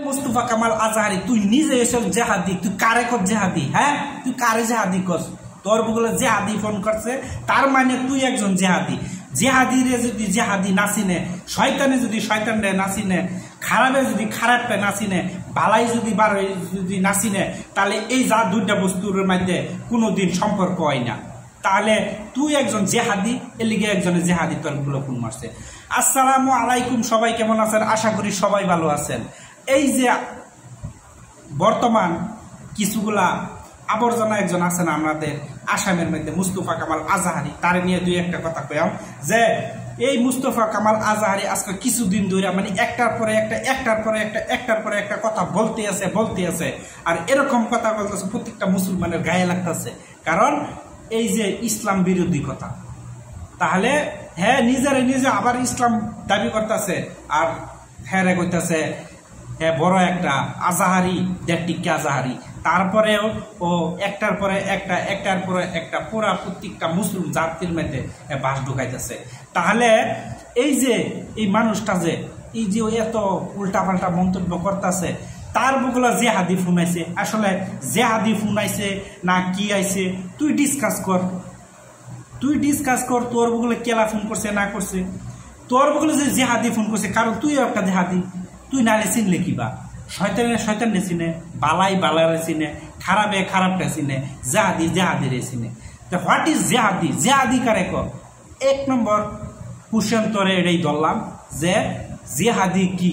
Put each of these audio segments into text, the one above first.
মুস্তফা কামাল আজহারি তুই নিজে এসব জেহাদি, তুই কারে কর জেহাদি? হ্যাঁ, তুই কারে জেহাদি কর? তোর বলে জেহাদি ফোন করছে, তার মানে তুই একজন জেহাদি। জেহাদিরে যদি জেহাদি না চিনে, শয়তানে যদি শয়তানরে না চিনে, খারাপে যদি খারাপটা না চিনে, বালাই যদি যদি না চিনে, তাহলে এই যা দুইটা বস্তুর মধ্যে কোনোদিন সম্পর্ক হয় না। তাহলে তুই একজন জেহাদি, এর লিগে একজনের জেহাদি তোর গুলো ফোন মারছে। আসসালামু আলাইকুম, সবাই কেমন আছেন? আশা করি সবাই ভালো আছেন। এই যে বর্তমান কিছুগুলা আবর্জনা একজন আছেন আমাদের আসামের মধ্যে, মুস্তফা কামাল আজহারি, তার নিয়ে দুই একটা কথা কইলাম যে এই মুস্তফা কামাল আজহারি আজকে কিছুদিন ধরে মানে একটার পরে একটা কথা বলতে আছে আর এরকম কথা বলতেছে প্রত্যেকটা মুসলমানের গায়ে লাগতেছে। কারণ এই যে ইসলাম বিরোধী কথা, তাহলে হ্যাঁ নিজে আবার ইসলাম দাবি করতেছে আর হ্যাঁ কইতেছে হ্যাঁ বড় একটা আজহারি, দেড়টিকে আজহারি। তারপরেও ও একটার পরে একটা পুরা প্রত্যেকটা মুসলিম জাতির মধ্যে বাস ঢুকাইতেছে। তাহলে এই যে এই মানুষটা যে এই যে এত উল্টাপাল্টা মন্তব্য করতেছে, তার বুকলা জেহাদি ফুনাইছে, আসলে জেহাদি ফুনাইছে না কি আইছে তুই ডিসকাস কর। তোর বুকলে কেলা ফোন করছে না করছে, তোর বুকলে যে জেহাদি ফোন করছে, কারণ তুই একটা জেহাদি। তুই নালে চিনলে কিবা? শয়তানে চিনে, বালারে চিনে, খারাপটা চিনে, জেহাদিরে চিনে। What is Jihadi? জেহাদি কারে কর? এক নম্বর কুশন তোরে এটাই ধরলাম যে জেহাদি কি।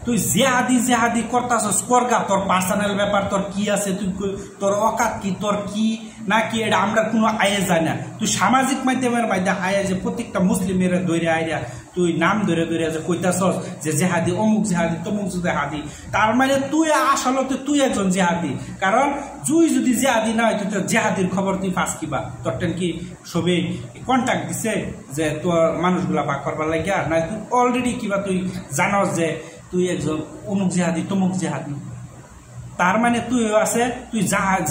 তুই জেহাদি করতাছস করগা, তোর পার্সোনাল ব্যাপার, তোর কি আছে, তুই তোর অকাত কি, তোর কি না কি, এটা আমরা কোনো আয়ে যায় না। তুই সামাজিক মাধ্যমের মধ্যে আয়ে যে প্রত্যেকটা মুসলিমের ধরে আইরা তুই নাম ধরে যে কইতাছস যে জেহাদি, অমুক জেহাদি, তমুক জেহাদি, তার মানে তুই আসলে তুই একজন জেহাদি। কারণ তুই যদি জেহাদি না হয়, তুই তো জেহাদির খবর তুই পাস কিবা? তোর টেন কি সবই কন্ট্যাক্ট দিছে যে তোর মানুষগুলা ভাগ করবার লাগিয়া? না তুই অলরেডি কিবা তুই জানস যে তুই একজন অমুক জেহাদি, তমুক জেহাদি? তার মানে তুই আছে, তুই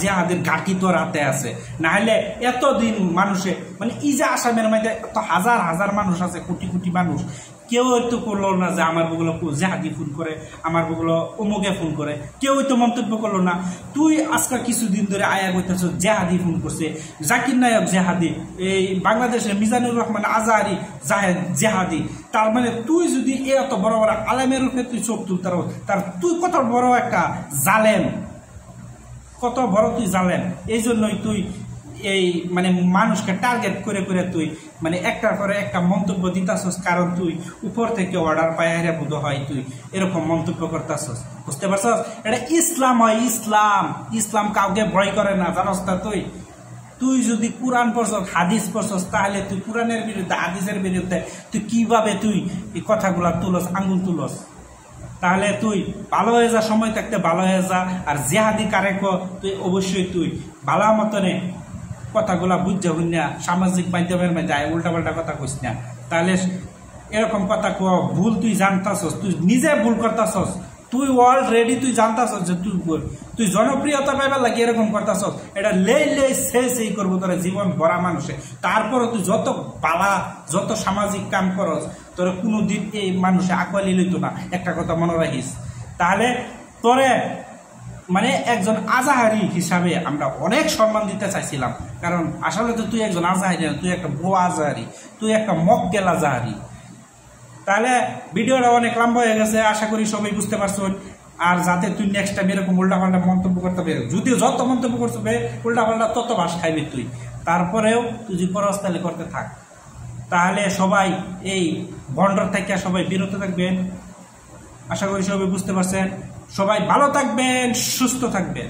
জেহাদের ঘাটি তোর হাতে আছে। না হলে এতদিন মানুষে মানে এই যে আসামের মধ্যে এত হাজার মানুষ আছে, কোটি মানুষ, কেউ তো করলো না যে আমার বগুলো জেহাদি ফোন করে, আমার বগুলো অমুকে ফোন করে, কেউ তো মন্তব্য করলো না। তুই আজকাল কিছুদিন ধরে আয়া করতেছ জেহাদি ফোন করছে, জাকির নায়ক জেহাদি, এই বাংলাদেশের মিজানুর রহমান আজহারি জেহাদি। তার মানে তুই যদি এত বড় আলেমের রূপে তুই চোখ তুলতে পারো, তার তুই কত বড় একটা জালেম, কত বড় তুই জালেম। এই জন্যই তুই এই মানে মানুষকে টার্গেট করে তুই মানে একটার পরে একটা মন্তব্য দিতাছস। কারণ তুই উপর থেকে অর্ডার পাইয়া বোধ হয় তুই এরকম মন্তব্য করতেছস। বুঝতে পারছস? এটা ইসলাম হয়, ইসলাম কাউকে ভয় করে না, জানস না? তুই যদি কোরআন পড়ছস, হাদিস পড়ছস, তাহলে তুই কোরআনের বিরুদ্ধে, হাদিসের বিরুদ্ধে তুই কিভাবে তুই এই কথাগুলা আঙ্গুল তুলস? তাহলে তুই ভালো হয়ে যা, সময় থাকতে ভালো হয়ে যা। আর জেহাদি কারে তুই অবশ্যই তুই ভালো মতনে কথাগুলা বুঝা বুঝা সামাজিক মাধ্যমের মধ্যে উল্টাপাল্টা কথা কইস না। তাহলে এরকম কথা ভুল তুই জানতাছস, তুই নিজে ভুল করতাছস, তুই অলরেডি তুই জানতাছস যে তুই জনপ্রিয়তা পাইবার লাগে এরকম করতাছস। এটা লে সেই করবো তোর জীবন ভরা মানুষে। তারপরে তুই যত সামাজিক কাম করস, তোর কোনোদিন এই মানুষে আকোয়ালি লইত না। একটা কথা মনে রাখিস। তাহলে তোরে মানে একজন আজহারি হিসাবে আমরা অনেক সম্মান দিতে চাইছিলাম, কারণ আসলে তো তুই একজন আজহারি না, তুই একটা ভুয়া আজহারি, তুই একটা মক্কেল আজহারি। তাহলে ভিডিওটা অনেক লম্বা হয়ে গেছে, আশা করি সবাই বুঝতে পারছেন। আর যাতে তুই নেক্সট টাইম এরকম উল্টাপাল্টা মন্তব্য করতে পারে, যদি যত মন্তব্য করতে উল্টাপাল্টা তত বাস খাইবি তুই। তারপরেও তুই যদি করস তাহলে করতে থাক। তাহলে সবাই এই বন্ডর থেকে সবাই বিরত থাকবেন। আশা করি সবাই বুঝতে পারছেন। সবাই ভালো থাকবেন, সুস্থ থাকবেন।